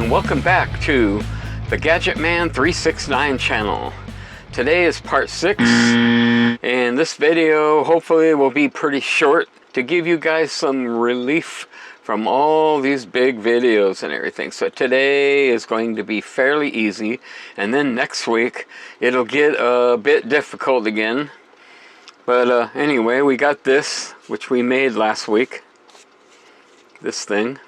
and welcome back to the Gadget Man 369 channel. Today is part 6, and this video hopefully will be pretty short to give you guys some relief from all these big videos and everything. So today is going to be fairly easy, and then next week it'll get a bit difficult again. But anyway, we got this, which we made last week, this thing.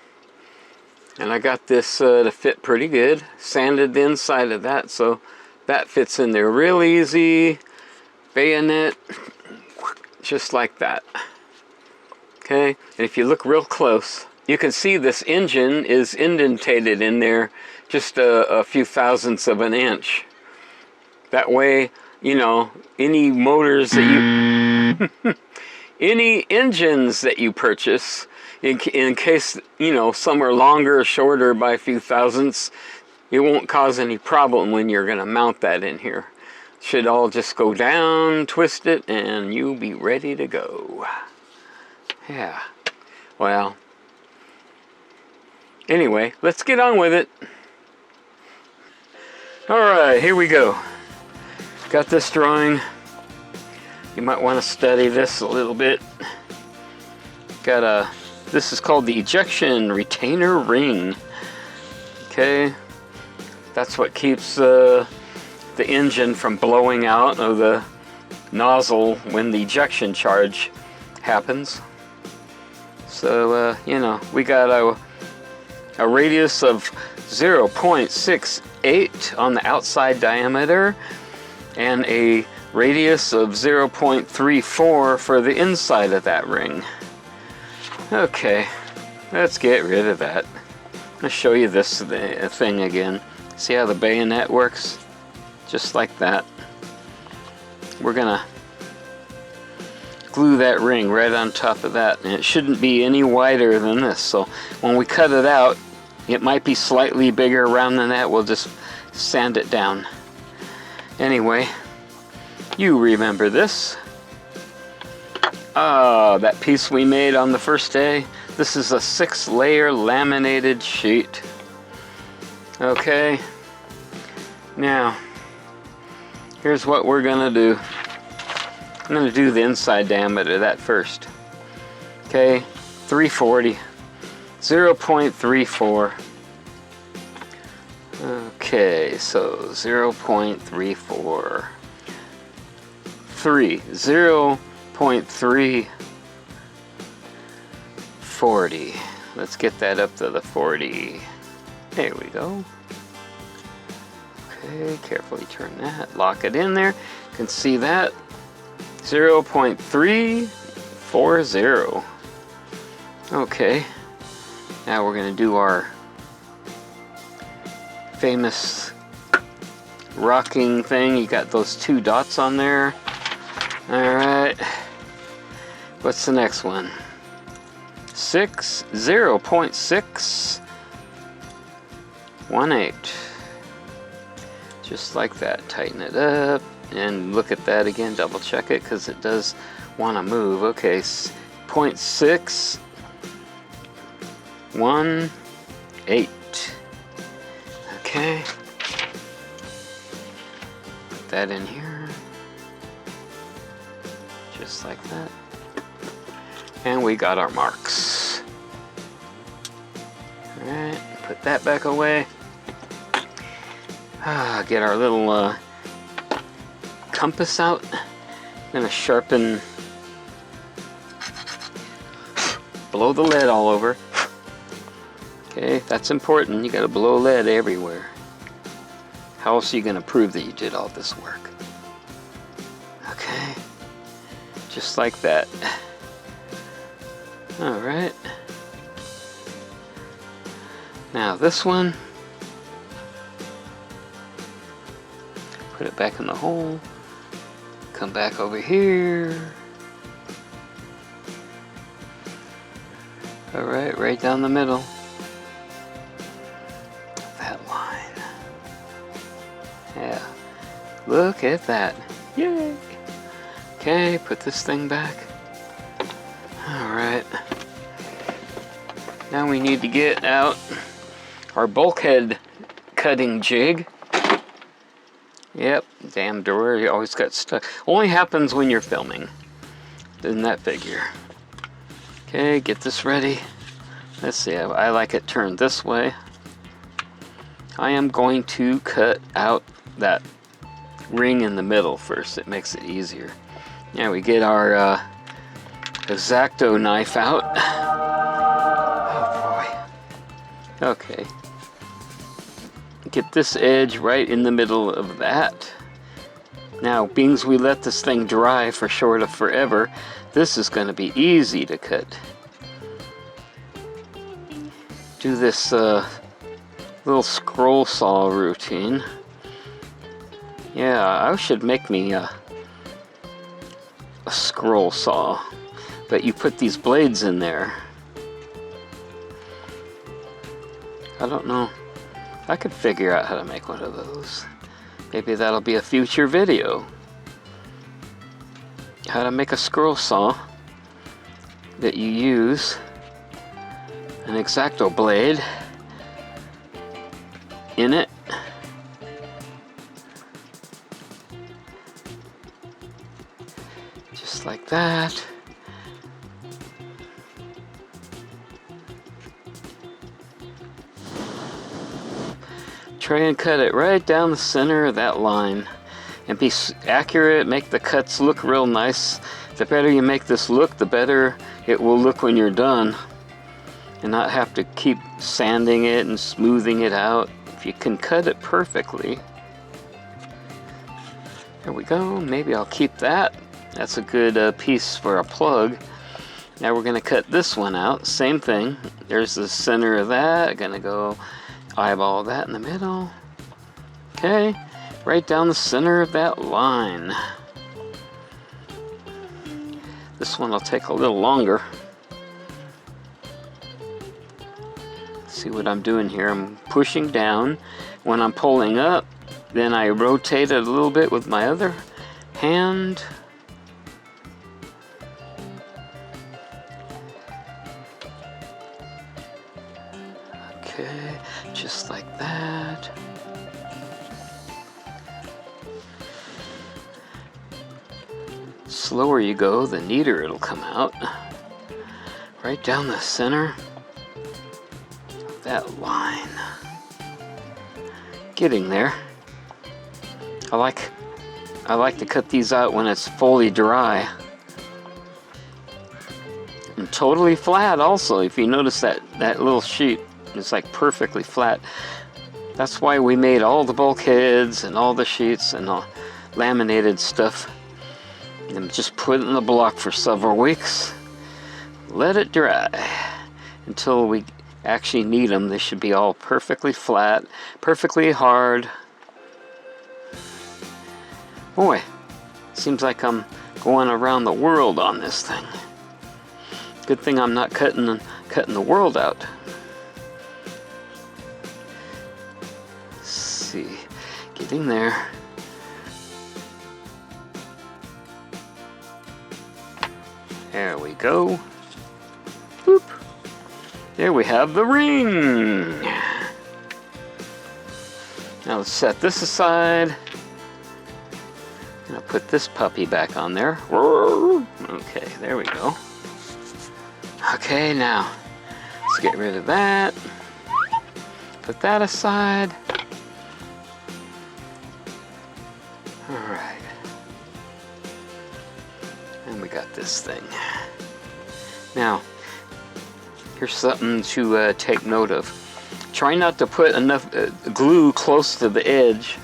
And I got this to fit pretty good. Sanded the inside of that, so that fits in there real easy. Bayonet, just like that. Okay, and if you look real close, you can see this engine is indentated in there just a few thousandths of an inch. That way, you know, any motors that you... any engines that you purchase, in case, you know, some are longer or shorter by a few thousandths, it won't cause any problem when you're going to mount that in here. Should all just go down, twist it, and you'll be ready to go. Yeah. Well, anyway, let's get on with it. Alright, here we go. Got this drawing. You might want to study this a little bit. Got a... This is called the Ejection Retainer Ring. Okay, that's what keeps the engine from blowing out of the nozzle when the ejection charge happens. So, you know, we got a radius of 0.68 on the outside diameter and a radius of 0.34 for the inside of that ring. Okay, let's get rid of that. I'm going to show you this thing again. See how the bayonet works? Just like that. We're going to glue that ring right on top of that. And it shouldn't be any wider than this. So when we cut it out, it might be slightly bigger around than that. We'll just sand it down. Anyway, you remember this. That piece we made on the first day. This is a 6-layer laminated sheet. Okay. Now, here's what we're gonna do. I'm gonna do the inside diameter, that first. Okay, 340. 0.34. Okay, so 0.34. 0.340. Let's get that up to the 40. There we go. Okay, carefully turn that, lock it in there. You can see that. 0.340. Okay, now we're going to do our famous rocking thing. You got those 2 dots on there. Alright, what's the next one? 0.618. Just like that. Tighten it up and look at that again, double check it because it does want to move. Okay, 0.618. Okay, put that in here. Just like that. And we got our marks. Alright, put that back away. Get our little compass out. I'm gonna sharpen, blow the lead all over. Okay, that's important. You gotta blow lead everywhere. How else are you gonna prove that you did all this work? Okay, just like that. Alright. Now this one, put it back in the hole, come back over here. Alright, right down the middle. That line. Yeah. Look at that. Yay! Okay, put this thing back. Alright. Now we need to get out our bulkhead cutting jig. Yep, damn door, you always got stuck. Only happens when you're filming. Doesn't that figure? Okay, get this ready. Let's see, I like it turned this way. I am going to cut out that ring in the middle first. It makes it easier. Now we get our X-Acto knife out. Oh boy. Okay. Get this edge right in the middle of that. Now, being as we let this thing dry for short of forever, this is going to be easy to cut. Do this little scroll saw routine. Yeah, I should make me a scroll saw, but you put these blades in there. I don't know. I could figure out how to make one of those. Maybe that'll be a future video. How to make a scroll saw that you use an X-Acto blade in it. Just like that. Try and cut it right down the center of that line and be accurate, make the cuts look real nice. The better you make this look, the better it will look when you're done, and not have to keep sanding it and smoothing it out. If you can cut it perfectly. There we go. Maybe I'll keep that. That's a good piece for a plug. Now we're going to cut this one out. Same thing. There's the center of that. Going to go eyeball that in the middle. Okay, right down the center of that line. This one will take a little longer. See what I'm doing here? I'm pushing down. When I'm pulling up, then I rotate it a little bit with my other hand. Okay, just like that. Slower you go, the neater it'll come out. Right down the center of that line. Getting there. I like to cut these out when it's fully dry. And totally flat also. If you notice that little sheet, it's like perfectly flat. That's why we made all the bulkheads and all the sheets and all laminated stuff. And just put it in the block for several weeks. Let it dry until we actually need them. They should be all perfectly flat, perfectly hard. Boy, seems like I'm going around the world on this thing. Good thing I'm not cutting the world out. Let's see, getting there. There we go. Boop. There we have the ring. Now let's set this aside. I'll put this puppy back on there. Okay, there we go. Okay, now let's get rid of that. Put that aside. All right. And we got this thing. Now, here's something to take note of. Try not to put enough glue close to the edge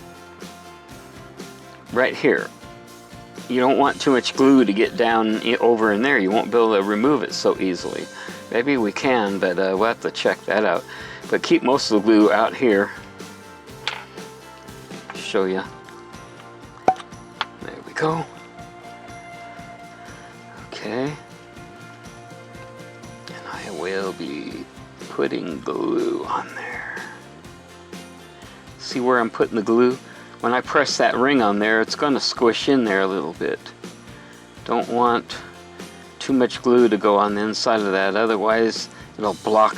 right here. You don't want too much glue to get down over in there. You won't be able to remove it so easily. Maybe we can, but we'll have to check that out. But keep most of the glue out here. Show you. There we go. Okay. And I will be putting glue on there. See where I'm putting the glue? When I press that ring on there, it's going to squish in there a little bit. Don't want too much glue to go on the inside of that, otherwise it'll block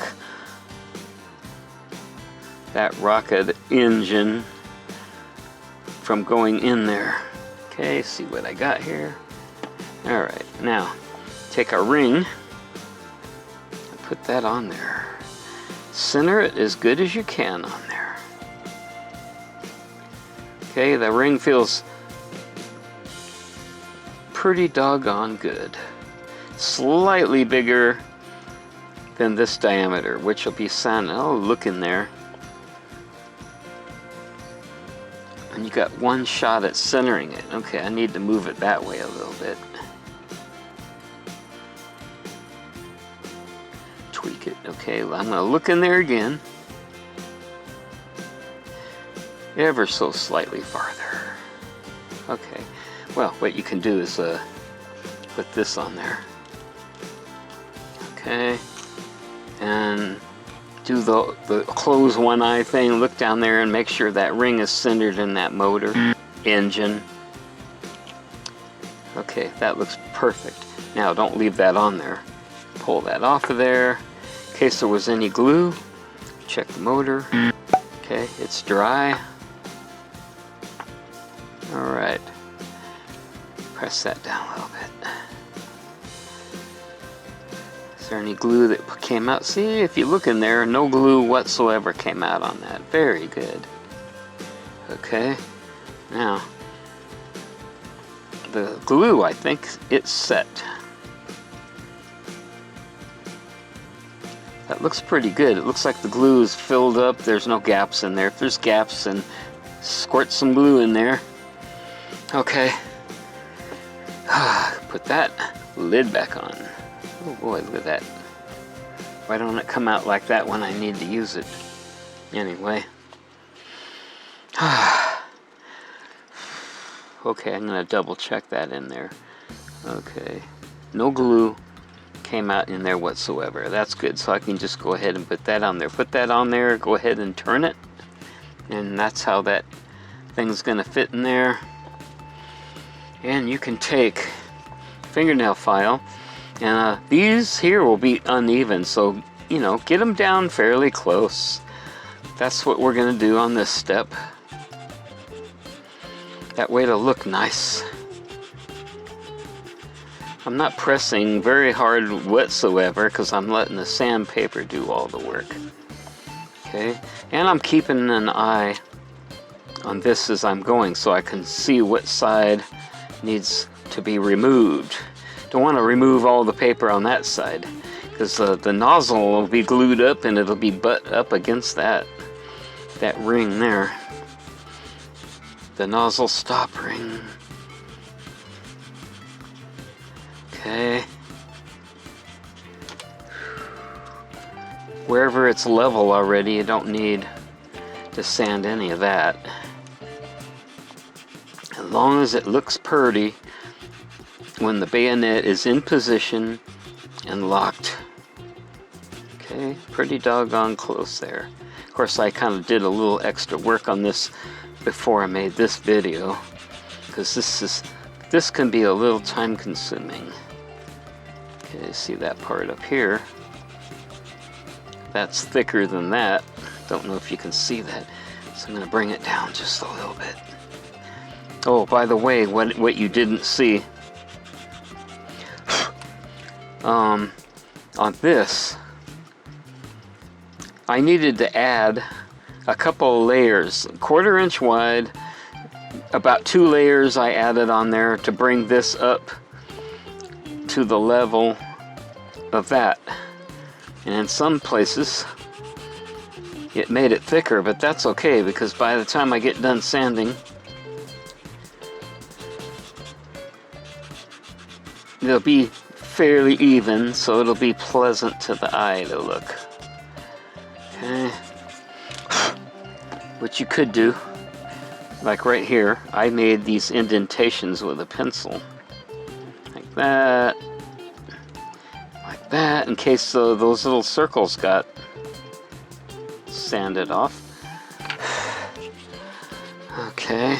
that rocket engine from going in there. Okay, see what I got here. All right, now take a ring and put that on there. Center it as good as you can on there. Okay, the ring feels pretty doggone good. Slightly bigger than this diameter, which will be sound. Oh, look in there. And you got one shot at centering it. Okay, I need to move it that way a little bit. Tweak it. Okay, well, I'm going to look in there again. Ever so slightly farther. Okay, well, what you can do is put this on there. Okay, and do the close one eye thing, look down there and make sure that ring is centered in that motor engine. Okay, that looks perfect. Now don't leave that on there. Pull that off of there. In case there was any glue, check the motor. Okay, it's dry. Alright, press that down a little bit. Is there any glue that came out? See, if you look in there, no glue whatsoever came out on that. Very good. Okay, now the glue, I think it's set. That looks pretty good. It looks like the glue is filled up. There's no gaps in there. If there's gaps, then squirt some glue in there. Okay. Put that lid back on. Oh boy, look at that. Why don't it come out like that when I need to use it? Anyway. Okay, I'm going to double check that in there. Okay. No glue came out in there whatsoever. That's good. So I can just go ahead and put that on there. Put that on there, go ahead and turn it. And that's how that thing's going to fit in there. And you can take fingernail file, and these here will be uneven, so you know, get them down fairly close. That's what we're going to do on this step. That way to look nice. I'm not pressing very hard whatsoever because I'm letting the sandpaper do all the work. Okay, and I'm keeping an eye on this as I'm going so I can see what side needs to be removed. Don't want to remove all the paper on that side because the nozzle will be glued up and it'll be butt up against that ring there. The nozzle stop ring. Okay. Wherever it's level already, you don't need to sand any of that. As long as it looks pretty when the bayonet is in position and locked. Okay, pretty doggone close there. Of course, I kind of did a little extra work on this before I made this video because this can be a little time consuming. Okay, see that part up here? That's thicker than that. Don't know if you can see that. So I'm going to bring it down just a little bit. Oh, by the way, what you didn't see, on this, I needed to add a couple of layers, 1/4 inch wide, about 2 layers I added on there to bring this up to the level of that. And in some places, it made it thicker, but that's okay because by the time I get done sanding, it'll be fairly even, so it'll be pleasant to the eye to look. Okay. What you could do, like right here, I made these indentations with a pencil. Like that. Like that, in case those little circles got sanded off. Okay.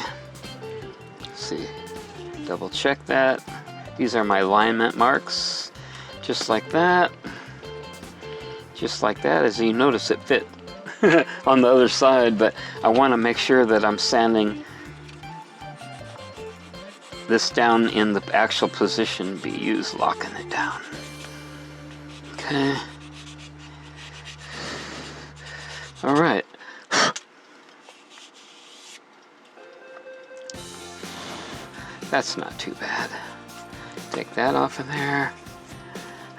Let's see. Double check that. These are my alignment marks. Just like that. Just like that. As you notice, it fit on the other side, but I want to make sure that I'm sanding this down in the actual position to be used, locking it down. Okay. All right. That's not too bad. Take that off of there.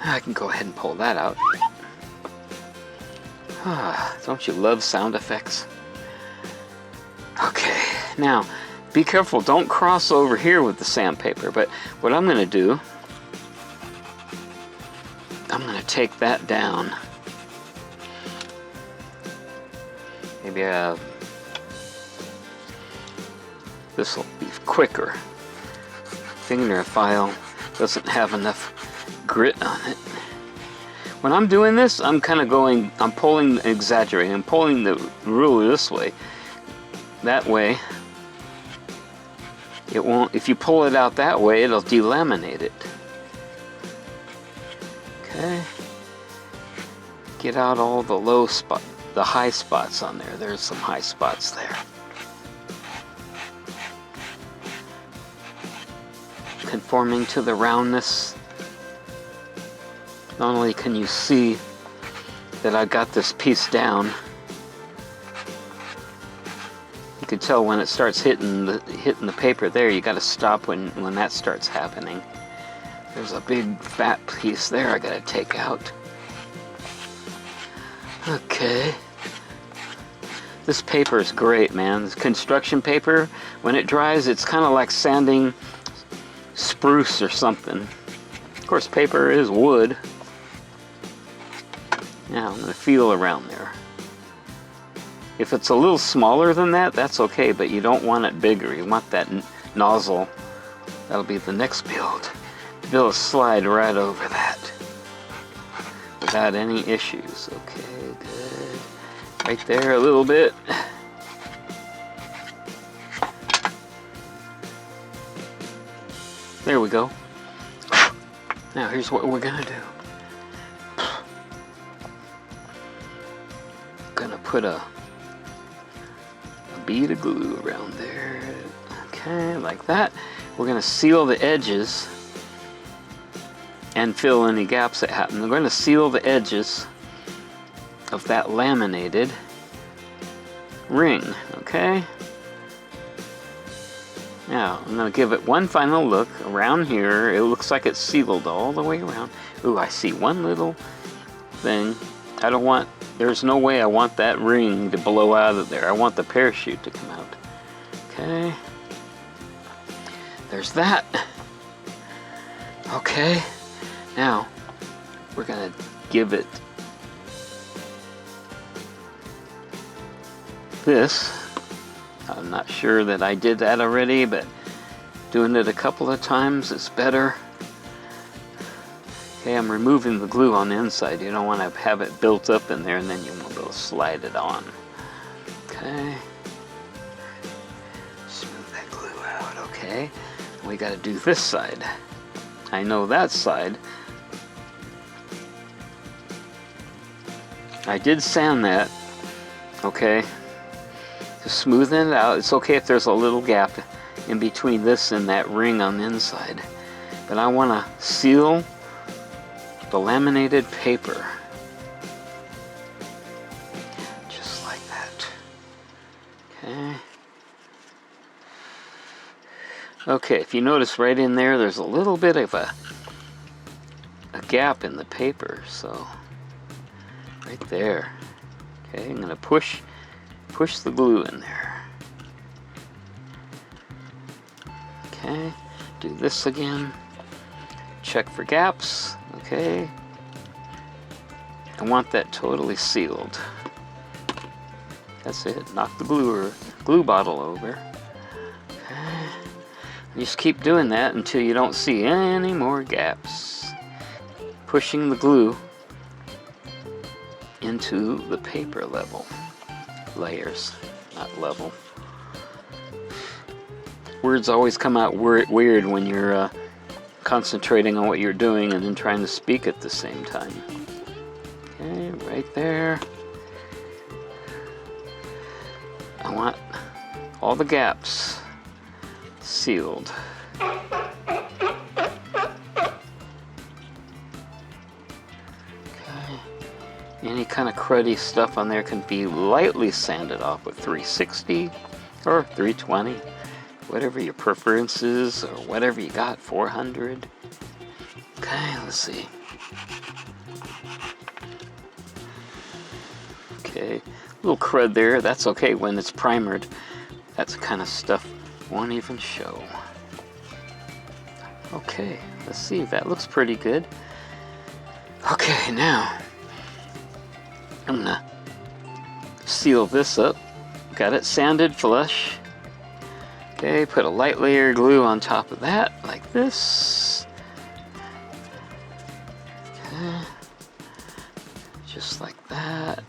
I can go ahead and pull that out. Don't you love sound effects? Okay, now be careful, don't cross over here with the sandpaper, but what I'm going to do, I'm going to take that down. Maybe this will be quicker. Fingernail file doesn't have enough grit on it. When I'm doing this, I'm kind of going, I'm pulling, exaggerating, I'm pulling the ruler this way. That way, it won't, if you pull it out that way, it'll delaminate it. Okay. Get out all the low spot, the high spots on there. There's some high spots there. Conforming to the roundness. Not only can you see that I got this piece down, you can tell when it starts hitting the paper there. You got to stop when that starts happening. There's a big fat piece there I got to take out. Okay. This paper is great, man. This construction paper, when it dries, it's kind of like sanding spruce or something. Of course, paper is wood. Now I'm going to feel around there. If it's a little smaller than that, that's okay, but you don't want it bigger. You want that nozzle. That'll be the next build. Be able to slide right over that without any issues. Okay, good. Right there a little bit. There we go. Now here's what we're gonna do. Gonna put a bead of glue around there. Okay, like that. We're gonna seal the edges and fill any gaps that happen. We're gonna seal the edges of that laminated ring, okay? Now, I'm going to give it one final look around here. It looks like it's sealed all the way around. Ooh, I see one little thing. I don't want, there's no way I want that ring to blow out of there. I want the parachute to come out. Okay. There's that. Okay. Now, we're going to give it this. I'm not sure that I did that already, but doing it a couple of times is better. Okay, I'm removing the glue on the inside. You don't want to have it built up in there and then you won't be able to slide it on. Okay. Smooth that glue out, okay. We got to do this side. I know that side. I did sand that, okay. Just smoothing it out. It's okay if there's a little gap in between this and that ring on the inside. But I want to seal the laminated paper. Just like that. Okay. Okay, if you notice right in there, there's a little bit of a gap in the paper. So, right there. Okay, I'm going to push the glue in there. Okay, do this again. Check for gaps. Okay. I want that totally sealed. That's it. Knock the glue bottle over. Okay. Just keep doing that until you don't see any more gaps. Pushing the glue into the paper level. Layers, not level. Words always come out weird when you're concentrating on what you're doing and then trying to speak at the same time. Okay, right there. all the gaps sealed. Any kind of cruddy stuff on there can be lightly sanded off with 360 or 320, whatever your preference is, or whatever you got, 400. Okay, let's see. Okay, a little crud there. That's okay when it's primered. That's the kind of stuff won't even show. Okay, let's see. That looks pretty good. Okay, now I'm gonna seal this up. Got it sanded flush. Okay, put a light layer of glue on top of that, like this. Okay, just like that.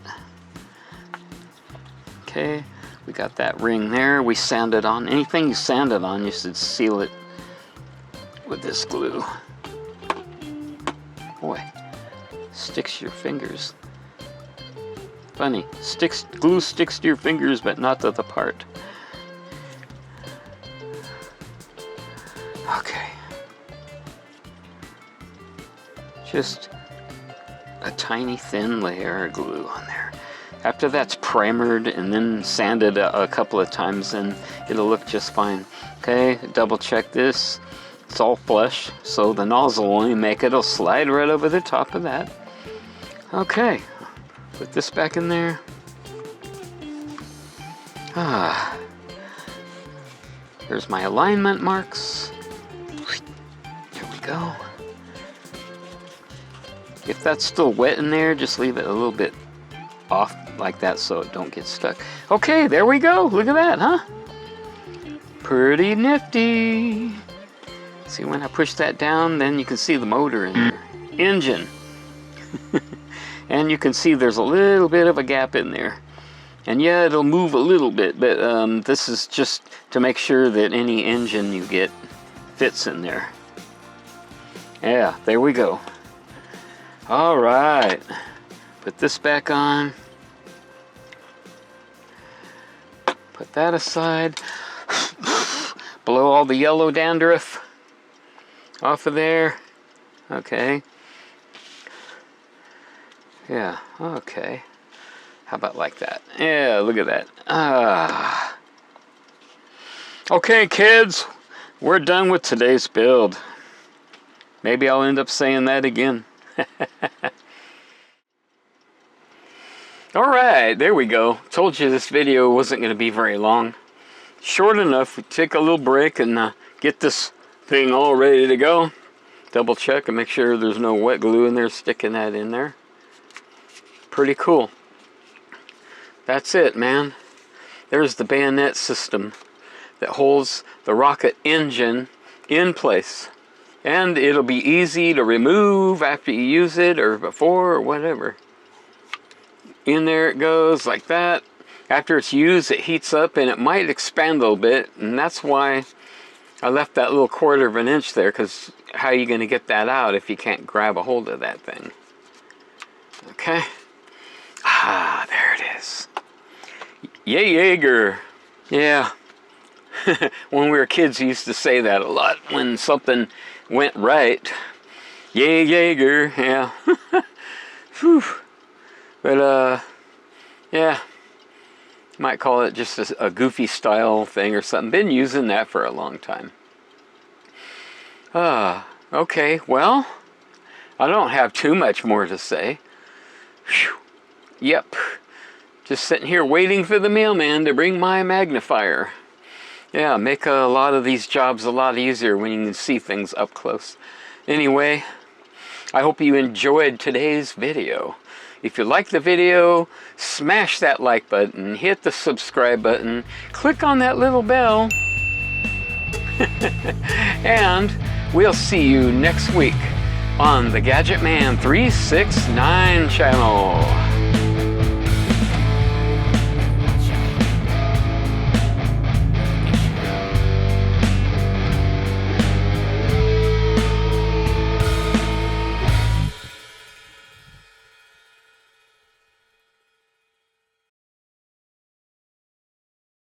Okay, we got that ring there. We sanded on. Anything you sanded on, you should seal it with this glue. Boy, sticks to your fingers. Funny, glue sticks to your fingers, but not to the part. Okay. Just a tiny thin layer of glue on there. After that's primered and then sanded a couple of times, and it'll look just fine. Okay, double check this. It's all flush, so the nozzle will only make it'll slide right over the top of that. Okay. Put this back in there. There's my alignment marks. There we go. If that's still wet in there, just leave it a little bit off like that so it don't get stuck. Okay, there we go. Look at that, huh? Pretty nifty. See, when I push that down, then you can see the motor in there. Engine. And you can see there's a little bit of a gap in there. And yeah, it'll move a little bit, but this is just to make sure that any engine you get fits in there. Yeah, there we go. All right, put this back on. Put that aside. Blow all the yellow dandruff off of there. Okay. Yeah, okay. How about like that? Yeah, look at that. Okay, kids, we're done with today's build. Maybe I'll end up saying that again. Alright, there we go. Told you this video wasn't going to be very long. Short enough. We take a little break and get this thing all ready to go. Double check and make sure there's no wet glue in there sticking that in there. Pretty cool. That's it, man. There's the bayonet system that holds the rocket engine in place. And it'll be easy to remove after you use it or before or whatever. In there it goes like that. After it's used, it heats up and it might expand a little bit. And that's why I left that little 1/4 of an inch there, because how are you going to get that out if you can't grab a hold of that thing? Okay. Ah, there it is. Yay, Jaeger. Yeah. When we were kids, we used to say that a lot when something went right. Yay, Jaeger. Yeah. Whew. But, yeah. Might call it just a goofy style thing or something. Been using that for a long time. Okay, well, I don't have too much more to say. Whew. Yep. Just sitting here waiting for the mailman to bring my magnifier. Yeah, make a lot of these jobs a lot easier when you can see things up close. Anyway, I hope you enjoyed today's video. If you like the video, smash that like button, hit the subscribe button, click on that little bell, and we'll see you next week on the Gadget Man 369 channel.